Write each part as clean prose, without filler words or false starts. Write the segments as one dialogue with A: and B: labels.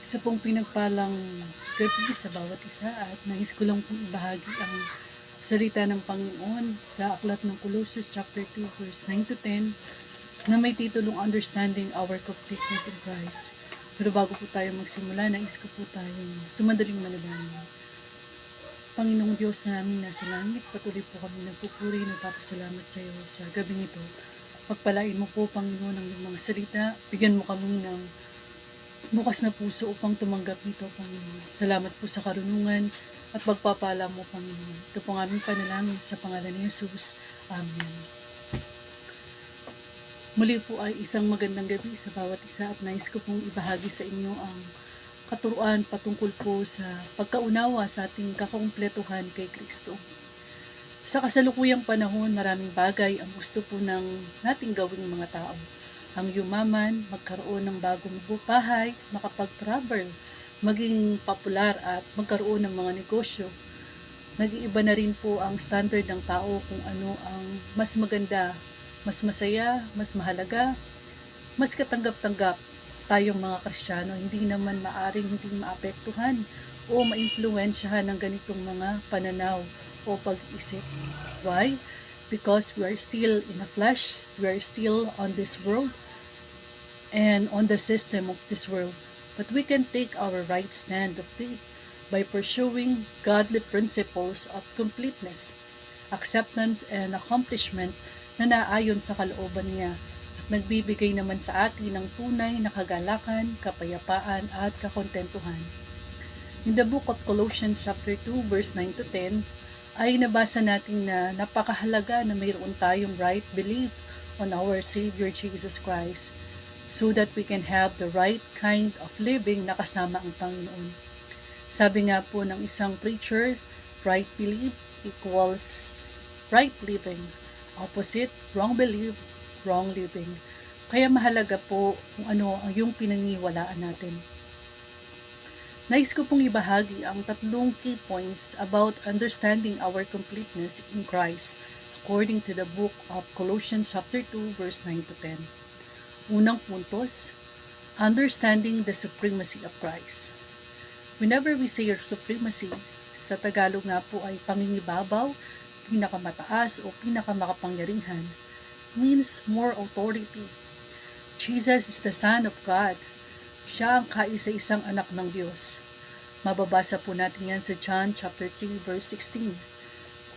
A: Isa pong pinagpalang gabi sa bawat isa at nais ko lang pong ibahagi ang salita ng Panginoon sa aklat ng Colossians chapter 2 verse 9 to 10 na may titulong Understanding Our Completeness in Christ. Pero bago po tayo magsimula, nais ko po tayong sumandaling manalangin. Panginoong Diyos na namin nasa langit, patuloy po kami nagpupuri, nagpapasalamat sa iyo sa gabing ito. Pagpalain mo po, Panginoon, ang iyong mga salita. Bigyan mo kami ng bukas na puso upang tumanggap nito, Panginoon. Salamat po sa karunungan at pagpapala mo, Panginoon. Ito po ang aming panalangin sa pangalan ni Jesus. Amen. Muli po ay isang magandang gabi sa bawat isa at nais ko pong ibahagi sa inyo ang katuruan patungkol po sa pagkaunawa sa ating kakumpletuhan kay Kristo. Sa kasalukuyang panahon, maraming bagay ang gusto po ng nating gawing mga tao. Ang yumaman, magkaroon ng bagong bahay, makapag-travel, maging popular at magkaroon ng mga negosyo. Nag-iiba na rin po ang standard ng tao kung ano ang mas maganda, mas masaya, mas mahalaga, mas katanggap-tanggap tayong mga Kristiyano. Hindi naman maaring hindi maapektuhan o maimpluwensyahan ng ganitong mga pananaw o pag-isip. Why? Because we are still in the flesh, we are still on this world and on the system of this world. But we can take our right stand of faith by pursuing godly principles of completeness, acceptance, and accomplishment na naayon sa kalooban niya at nagbibigay naman sa atin ng tunay na kagalakan, kapayapaan, at kakontentuhan. In the book of Colossians chapter 2 verse 9 to 10, ay nabasa natin na napakahalaga na mayroon tayong right belief on our Savior Jesus Christ so that we can have the right kind of living na kasama ang Panginoon. Sabi nga po ng isang preacher, right belief equals right living. Opposite, wrong belief, wrong living. Kaya mahalaga po kung ano ang yung pinaniniwalaan natin. Nais ko pong ibahagi ang 3 key points about understanding our completeness in Christ according to the book of Colossians chapter 2 verse 9 to 10. Unang puntos, understanding the supremacy of Christ. Whenever we say supremacy, sa Tagalog nga po ay pangingibabaw, pinakamataas o pinakamakapangyarihan, means more authority. Jesus is the Son of God. Siya ang kaisa-isang anak ng Diyos. Mababasa po natin yan sa John chapter 3 verse 16.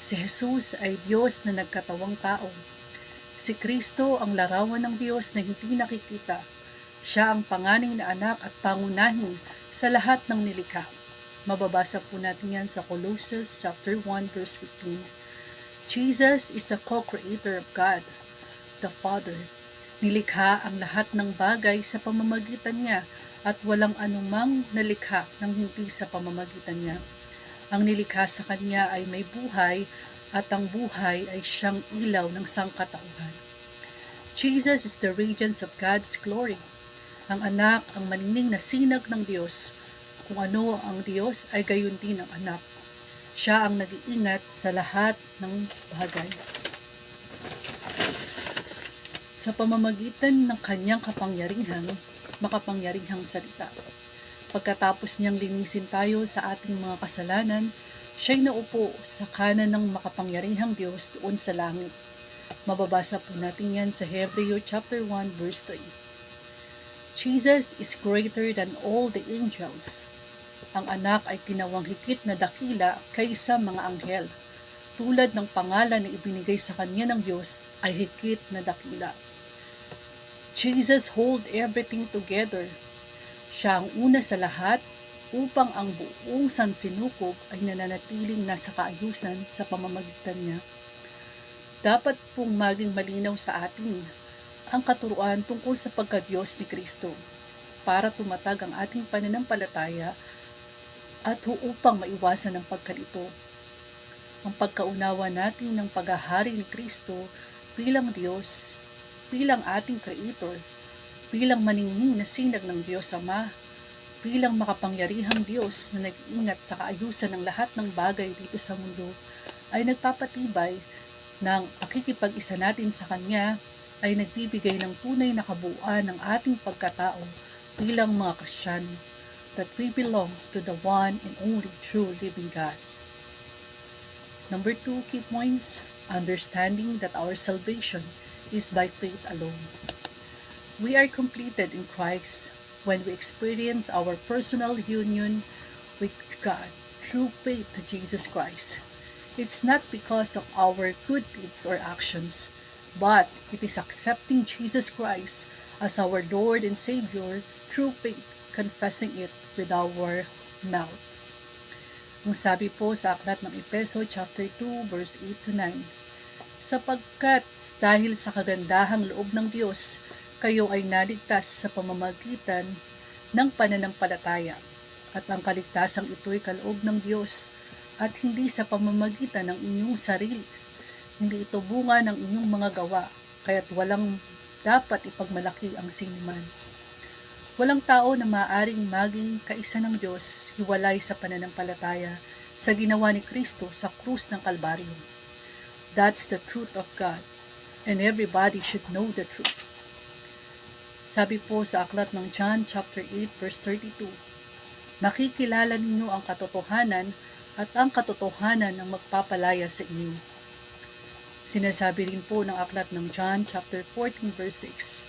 A: Si Jesus ay Diyos na nagkatawang tao. Si Kristo ang larawan ng Diyos na hindi nakikita. Siya ang panganay na anak at pangunahin sa lahat ng nilikha. Mababasa po natin yan sa Colossians chapter 1 verse 15. Jesus is the co-creator of God, the Father. Nilikha ang lahat ng bagay sa pamamagitan niya at walang anumang nalikha ng hindi sa pamamagitan niya. Ang nilikha sa kanya ay may buhay at ang buhay ay siyang ilaw ng sangkatauhan. Jesus is the radiance of God's glory. Ang anak ang manining na sinag ng Diyos. Kung ano ang Diyos ay gayon din ang anak. Siya ang nag-iingat sa lahat ng bagay. Sa pamamagitan ng kanyang makapangyarihang salita. Pagkatapos niyang linisin tayo sa ating mga kasalanan, siya'y naupo sa kanan ng makapangyarihang Diyos doon sa langit. Mababasa po natin yan sa Hebreo chapter 1 verse 3. Jesus is greater than all the angels. Ang anak ay ginawang higit na dakila kaysa mga anghel. Tulad ng pangalan na ibinigay sa kanya ng Diyos ay higit na dakila. Jesus hold everything together. Siya ang una sa lahat upang ang buong sansinukob ay nananatiling nasa kaayusan sa pamamagitan niya. Dapat pong maging malinaw sa atin ang katuruan tungkol sa pagka-Diyos ni Kristo para tumatag ang ating pananampalataya at upang maiwasan ang pagkalito. Ang pagkaunawa natin ng paghahari ni Kristo bilang Diyos, bilang ating Creator, bilang maningning na sinag ng Diyos Ama, bilang makapangyarihang Diyos na nag-iingat sa kaayusan ng lahat ng bagay dito sa mundo, ay nagpapatibay ng pakikipag-isa natin sa Kanya ay nagbibigay ng tunay na kabuuan ng ating pagkatao bilang mga Kristiyano. that we belong to the one and only true living God. Number 2 key points, understanding that our salvation is by faith alone. We are completed in Christ when we experience our personal union with God through faith to Jesus Christ. It's not because of our good deeds or actions, but it is accepting Jesus Christ as our Lord and Savior through faith, confessing it with our mouth. Ang sabi po sa aklat ng Efeso chapter 2 verse 8 to 9, sapagkat dahil sa kagandahang loob ng Diyos, kayo ay naligtas sa pamamagitan ng pananampalataya, at ang kaligtasang ito'y kaloob ng Diyos at hindi sa pamamagitan ng inyong sarili. Hindi ito bunga ng inyong mga gawa, kaya't walang dapat ipagmalaki ang sinuman. Walang tao na maaaring maging kaisa ng Diyos hiwalay sa pananampalataya sa ginawa ni Kristo sa krus ng Kalbaryo. That's the truth of God, and everybody should know the truth. Sabi po sa aklat ng John chapter 8 verse 32, makikilala ninyo ang katotohanan at ang katotohanan ang magpapalaya sa inyo. Sinasabi rin po ng aklat ng John chapter 14 verse 6,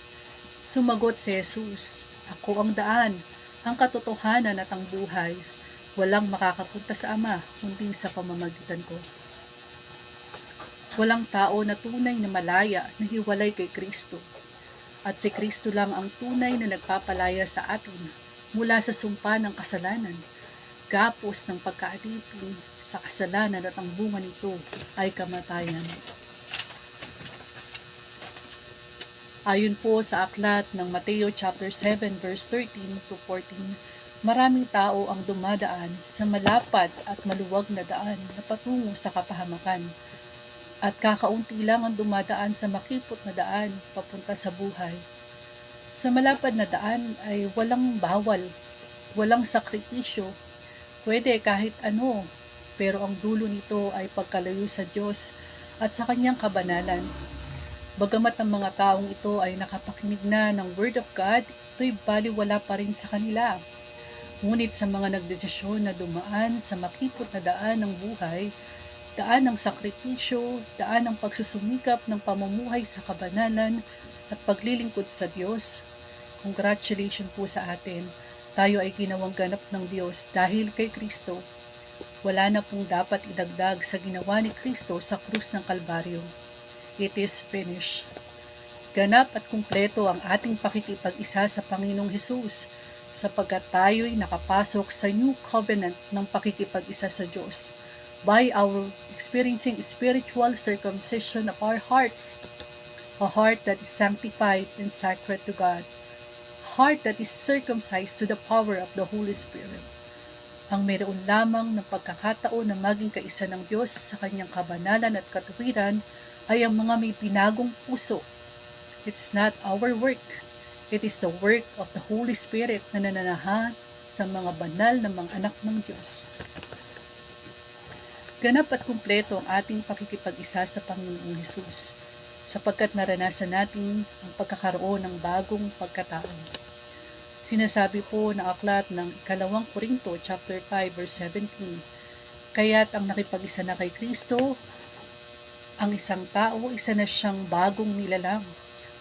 A: sumagot si Jesus, ako ang daan, ang katotohanan at ang buhay. Walang makakapunta sa Ama kundi sa pamamagitan ko. Walang tao na tunay na malaya na hiwalay kay Kristo. At si Kristo lang ang tunay na nagpapalaya sa atin mula sa sumpa ng kasalanan, gapos ng pagkaalipin sa kasalanan, at ang bunga nito ay kamatayan. Ayon po sa aklat ng Mateo chapter 7 verse 13 to 14, maraming tao ang dumadaan sa malapad at maluwag na daan na patungo sa kapahamakan, at kakaunti lang ang dumadaan sa makipot na daan papunta sa buhay. Sa malapad na daan ay walang bawal, walang sakripisyo, pwede kahit ano, pero ang dulo nito ay pagkalayo sa Diyos at sa kanyang kabanalan. Bagamat ang mga taong ito ay nakapakinig na ng Word of God, ito'y baliwala pa rin sa kanila. Ngunit sa mga nagdesisyon na dumaan sa makipot na daan ng buhay, daan ng sakripisyo, daan ng pagsusumikap ng pamumuhay sa kabanalan at paglilingkod sa Diyos, congratulations po sa atin. Tayo ay ginawang ganap ng Diyos dahil kay Kristo. Wala na pong dapat idagdag sa ginawa ni Kristo sa krus ng Kalbaryo. It is finished. Ganap at kumpleto ang ating pakikipag-isa sa Panginoong Hesus, sapagkat tayo'y nakapasok sa new covenant ng pakikipag-isa sa Diyos by our experiencing spiritual circumcision of our hearts, a heart that is sanctified and sacred to God, a heart that is circumcised to the power of the Holy Spirit. Ang mayroon lamang ng pagkakataon na maging kaisa ng Diyos sa kanyang kabanalan at katuwiran ay ang mga may pinagong puso. It is not our work. It is the work of the Holy Spirit na nananahan sa mga banal na mga anak ng Diyos. Ganap at kumpleto ang ating pakikipag-isa sa Panginoong Hesus, sapagkat naranasan natin ang pagkakaroon ng bagong pagkatao. Sinasabi po ng aklat ng 2 Korinto chapter 5 verse 17, kaya't ang nakipag-isa na kay Kristo, ang isang tao, isa na siyang bagong nilalang.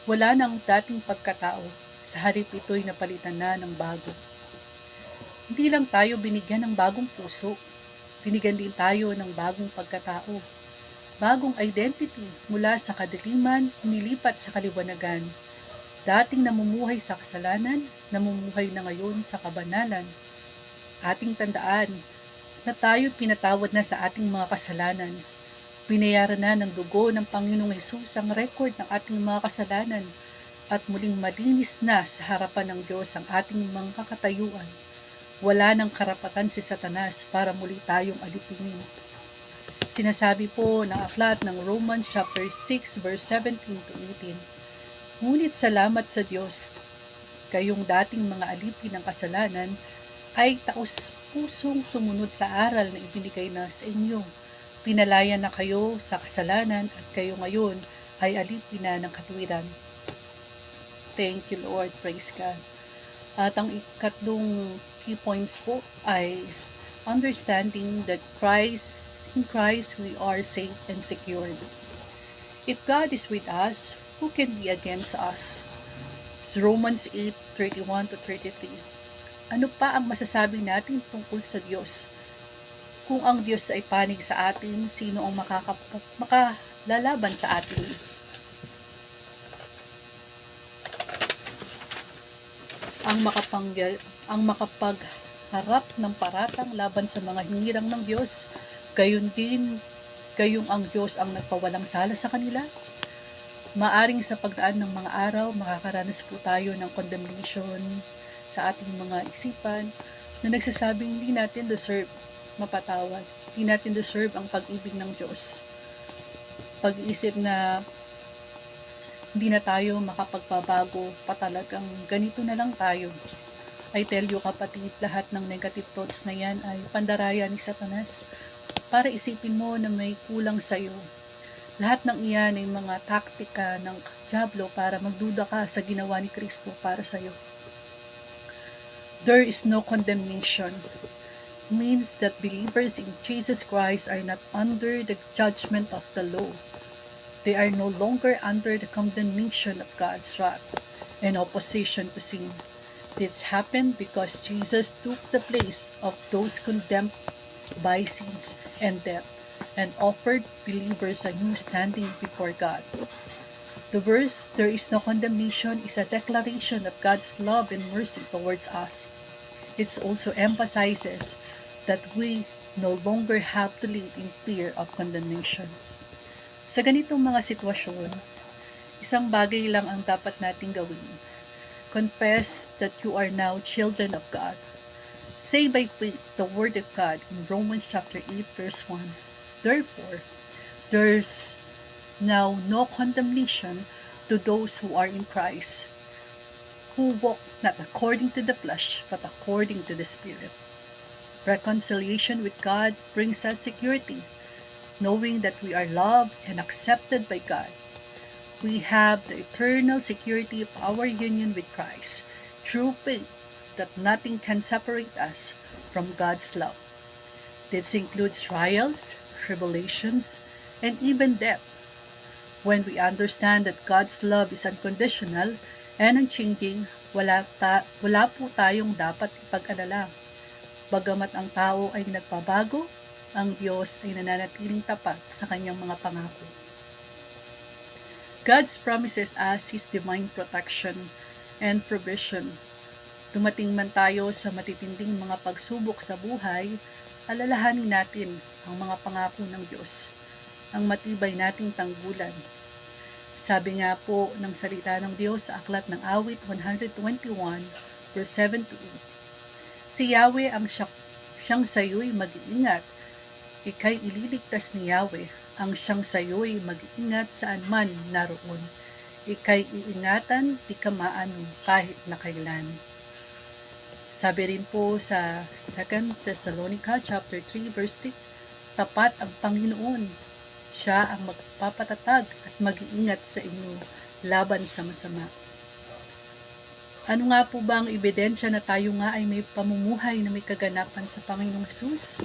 A: Wala nang dating pagkatao, sa halip ito'y napalitan na ng bago. Hindi lang tayo binigyan ng bagong puso, binigyan din tayo ng bagong pagkatao. Bagong identity mula sa kadiliman, nilipat sa kaliwanagan. Dating namumuhay sa kasalanan, namumuhay na ngayon sa kabanalan. Ating tandaan na tayo pinatawad na sa ating mga kasalanan. Binayaran na ng dugo ng Panginoong Hesus ang record ng ating mga kasalanan at muling malinis na sa harapan ng Diyos ang ating mga kakatayuan. Wala nang karapatan si Satanas para muli tayong alipinin. Sinasabi po ng aklat ng Romans chapter 6 verse 17 to 18, ngunit salamat sa Diyos, kayong dating mga alipin ng kasalanan ay taos-pusong sumunod sa aral na ibinigay na sa inyo. Pinalaya na kayo sa kasalanan at kayo ngayon ay alipin na ng katuwiran. Thank you, Lord. Praise God. At ang ikatlong key points po ay understanding that in Christ we are safe and secured. If God is with us, who can be against us? It's Romans 8:31-33. Ano pa ang masasabi natin tungkol sa Diyos? Kung ang Diyos ay panig sa atin, sino ang makalalaban sa atin? Ang makapagharap ng paratang laban sa mga hinirang ng Diyos, gayong ang Diyos ang nagpawalang sala sa kanila. Maaring sa pagdaan ng mga araw, makakaranas po tayo ng condemnation sa ating mga isipan na nagsasabing hindi natin deserve mapatawad. Hindi natin deserve ang pag-ibig ng Diyos. Pag-iisip na hindi na tayo makapagbabago, patalagang ganito na lang tayo. I tell you kapatid, lahat ng negative thoughts na yan ay pandaraya ni Satanas para isipin mo na may kulang sa'yo. Lahat ng iyan ay mga taktika ng dyablo para magduda ka sa ginawa ni Kristo para sa'yo. There is no condemnation. Means that believers in Jesus Christ are not under the judgment of the law. They are no longer under the condemnation of God's wrath and opposition to sin. This happened because Jesus took the place of those condemned by sins and death and offered believers a new standing before God. The verse, "There is no condemnation," is a declaration of God's love and mercy towards us. It also emphasizes that we no longer have to live in fear of condemnation. Sa ganitong mga sitwasyon, isang bagay lang ang dapat nating gawin. Confess that you are now children of God. Say by faith the word of God in Romans chapter 8 verse 1. Therefore, there's now no condemnation to those who are in Christ, who walk not according to the flesh, but according to the Spirit. Reconciliation with God brings us security, knowing that we are loved and accepted by God. We have the eternal security of our union with Christ through faith that nothing can separate us from God's love. This includes trials, tribulations, and even death. When we understand that God's love is unconditional and unchanging, wala po tayong dapat ipag-alala. Bagamat ang tao ay nagbabago, ang Diyos ay nananatiling tapat sa kanyang mga pangako. God promises us His divine protection and provision. Dumating man tayo sa matitinding mga pagsubok sa buhay, alalahanin natin ang mga pangako ng Diyos, ang matibay nating tanggulan. Sabi nga po ng salita ng Diyos sa Aklat ng Awit 121, verse 7-8. Si Yahweh ang siyang sayo'y mag-iingat. Ika'y ililigtas ni Yahweh, ang siyang sayo'y mag-iingat saan man naroon. Ika'y iingatan, di ka maano kahit na kailan. Sabi rin po sa 2 Thessalonica chapter 3 verse 3, tapat ang Panginoon. Siya ang magpapatatag at mag-iingat sa inyo laban sa masama. Ano nga po ba ang ebidensya na tayo nga ay may pamumuhay na may kaganapan sa Panginoong Hesus?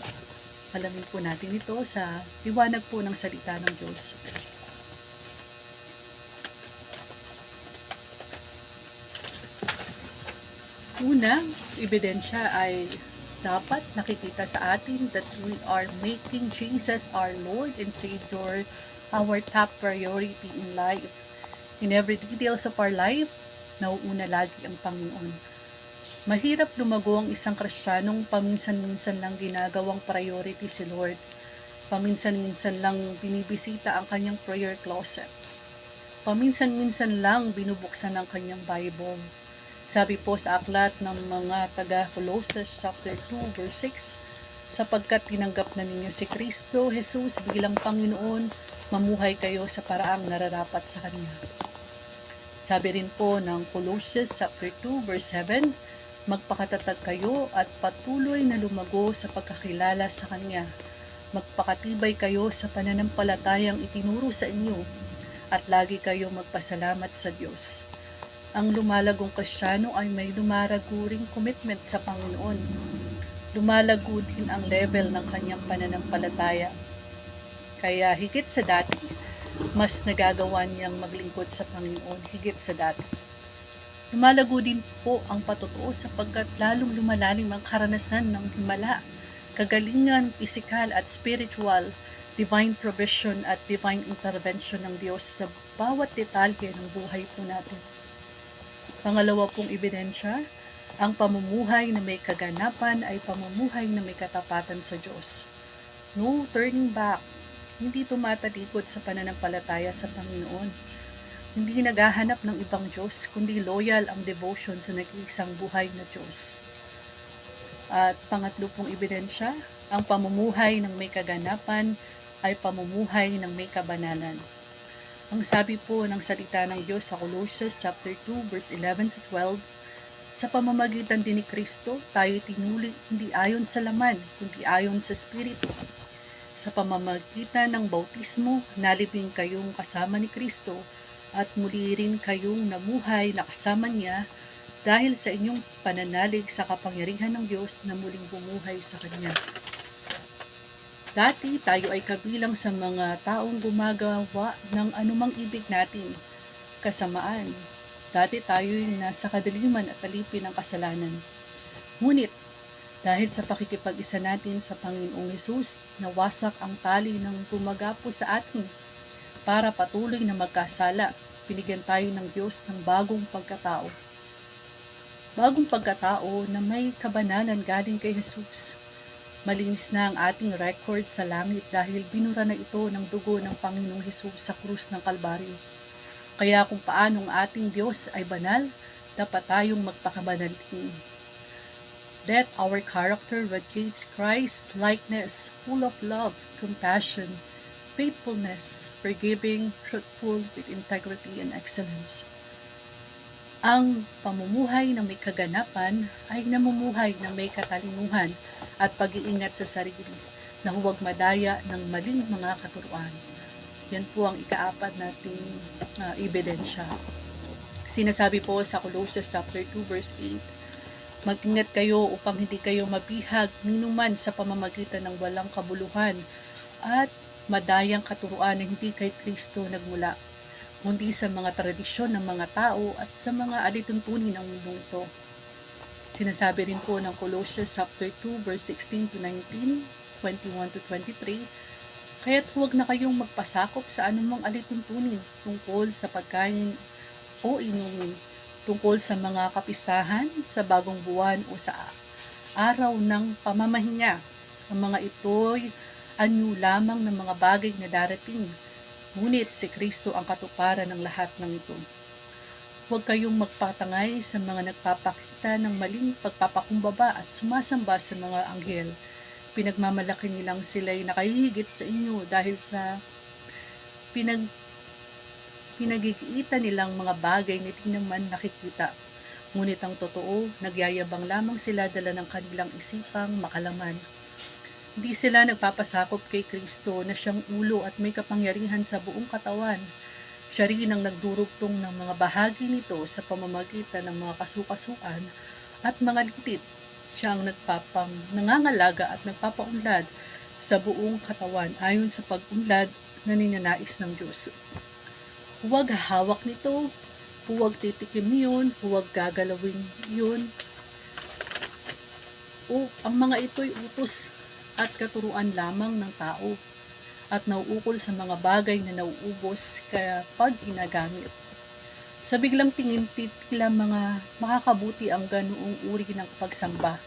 A: Alamin po natin ito sa liwanag po ng salita ng Diyos. Una, ebidensya ay dapat nakikita sa atin that we are making Jesus our Lord and Savior our top priority in life. In every details of our life, nauuna lagi ang Panginoon. Mahirap lumago ang isang Kristiyanong paminsan-minsan lang ginagawang priority si Lord. Paminsan-minsan lang binibisita ang kanyang prayer closet. Paminsan-minsan lang binubuksan ang kanyang Bible. Sabi po sa aklat ng mga taga-Colossus chapter 2 verse 6, sapagkat tinanggap na ninyo si Kristo Jesus bilang Panginoon, mamuhay kayo sa paraang nararapat sa Kanya. Sabi rin po ng Colossians chapter 2 verse 7, magpakatatag kayo at patuloy na lumago sa pagkakilala sa Kanya. Magpakatibay kayo sa pananampalatayang itinuro sa inyo at lagi kayong magpasalamat sa Diyos. Ang lumalagong Kristiyano ay may lumaraguring commitment sa Panginoon. Lumalago din ang level ng kanyang pananampalataya. Kaya higit sa dati, mas nagagawa niyang maglingkod sa Panginoon higit sa dati. Lumalago din po ang patotoo sapagkat lalong lumalalim ang karanasan ng himala, kagalingan, pisikal at spiritual, divine provision at divine intervention ng Diyos sa bawat detalye ng buhay po natin. Pangalawa pong ebidensya, ang pamumuhay na may kaganapan ay pamumuhay na may katapatan sa Diyos. No turning back, hindi tumatalikod sa pananampalataya sa Panginoon. Hindi naghahanap ng ibang Diyos, kundi loyal ang devotion sa nag-iisang buhay na Diyos. At pangatlo pong ebidensya, ang pamumuhay ng may kaganapan ay pamumuhay ng may kabanalan. Ang sabi po ng salita ng Diyos sa Colossians chapter 2 verse 11 to 12, sa pamamagitan din ni Kristo, tayo tinuli hindi ayon sa laman, kundi ayon sa Espiritu. Sa pamamagitan ng bautismo, nalibing kayong kasama ni Kristo at muli rin kayong namuhay na kasama niya dahil sa inyong pananalig sa kapangyarihan ng Diyos na muling bumuhay sa Kanya. Dati tayo ay kabilang sa mga taong gumagawa ng anumang ibig natin, kasamaan. Dati tayo'y nasa kadiliman at alipin ng kasalanan. Ngunit, dahil sa pakikipag-isa natin sa Panginoong Hesus, nawasak ang tali ng gumagapo sa atin para patuloy na magkasala. Binigyan tayo ng Diyos ng bagong pagkatao. Bagong pagkatao na may kabanalan galing kay Hesus. Malinis na ang ating record sa langit dahil binura na ito ng dugo ng Panginoong Hesus sa krus ng Kalbaryo. Kaya kung paano ang ating Diyos ay banal, dapat tayong magpakabanal din. That our character radiates Christ's likeness, full of love, compassion, faithfulness, forgiving, truthful, with integrity and excellence. Ang pamumuhay na may kaganapan ay namumuhay na may katalinuhan at pag-iingat sa sarili na huwag madaya ng maling mga katuruan. Yan po ang ikaapat nating ebidensya. Sinasabi po sa Colossians chapter 2 verse 8, mag-ingat kayo upang hindi kayo mabihag ninuman sa pamamagitan ng walang kabuluhan at madayang katuruan na hindi kay Kristo nagmula, kundi sa mga tradisyon ng mga tao at sa mga alituntunin ng mundong ito. Sinasabi rin po ng Colossians chapter 2 verse 16 to 19, 21 to 23, kaya't huwag na kayong magpasakop sa anumang alituntunin tungkol sa pagkain o inumin, tungkol sa mga kapistahan, sa bagong buwan o sa araw ng pamamahinga. Ang mga ito'y anyo lamang ng mga bagay na darating. Ngunit si Kristo ang katuparan ng lahat ng ito. Huwag kayong magpatangay sa mga nagpapakita ng maling pagpapakumbaba at sumasamba sa mga anghel. Pinagmamalaki nilang sila'y nakahihigit sa inyo dahil sa pinagigitan nilang mga bagay na di naman nakikita. Ngunit ang totoo, nagyayabang lamang sila dala ng kanilang isipang makalaman. Hindi sila nagpapasakop kay Kristo na siyang ulo at may kapangyarihan sa buong katawan. Siya rin ang nagdurugtong ng mga bahagi nito sa pamamagitan ng mga kasukasuan at mga litit. Siya ang nangangalaga at nagpapaunlad sa buong katawan ayon sa pag-unlad na ninanais ng Diyos. Huwag hahawak nito, huwag titikim yun, huwag gagalawin yun. O ang mga ito'y utos at katuruan lamang ng tao at nauukol sa mga bagay na nauubos kaya pag ginagamit. Sa biglang tingin tila mga makakabuti ang ganoong uri ng pagsamba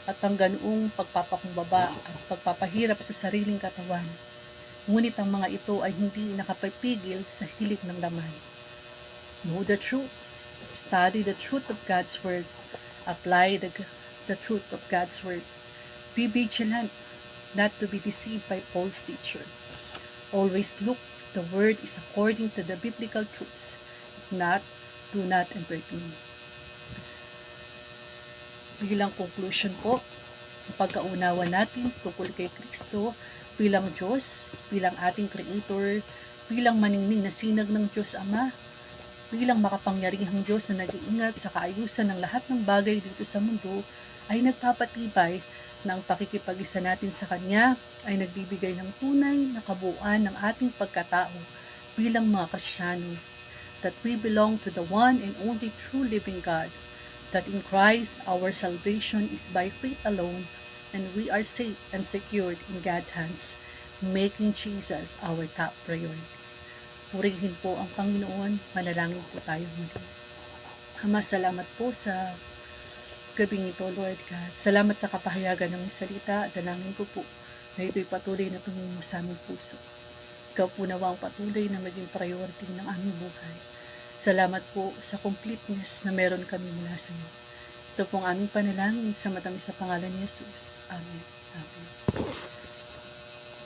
A: at ang ganoong pagpapakumbaba at pagpapahirap sa sariling katawan. Ngunit ang mga ito ay hindi nakapipigil sa hilig ng laman. Know the truth. Study the truth of God's Word. Apply the truth of God's Word. Be vigilant, not to be deceived by false teacher. Always look, the Word is according to the biblical truths. If not, do not entertain. Bilang conclusion po, ang pagkaunawa natin tungkol kay Kristo bilang Diyos, bilang ating Creator, bilang maningning na sinag ng Diyos Ama, bilang makapangyarihang Diyos na nag-iingat sa kaayusan ng lahat ng bagay dito sa mundo, ay nagpapatibay na ang pakikipag-isa natin sa Kanya ay nagbibigay ng tunay na kabuuan ng ating pagkatao bilang mga Kristiyano, that we belong to the one and only true living God, that in Christ our salvation is by faith alone, and we are safe and secured in God's hands, making Jesus our top priority. Purihin po ang Panginoon, manalangin po tayo muli. Ama, salamat po sa gabing ito, Lord God. Salamat sa kapahayagan ng salita. Dalangin ko po na ito'y patuloy na tumimo sa aming puso. Ikaw po nawa ang patuloy na maging priority ng aming buhay. Salamat po sa completeness na meron kami mula sa iyo. Ito po ang aming panalangin sa matamis sa pangalan ni Jesus. Amen. Amen.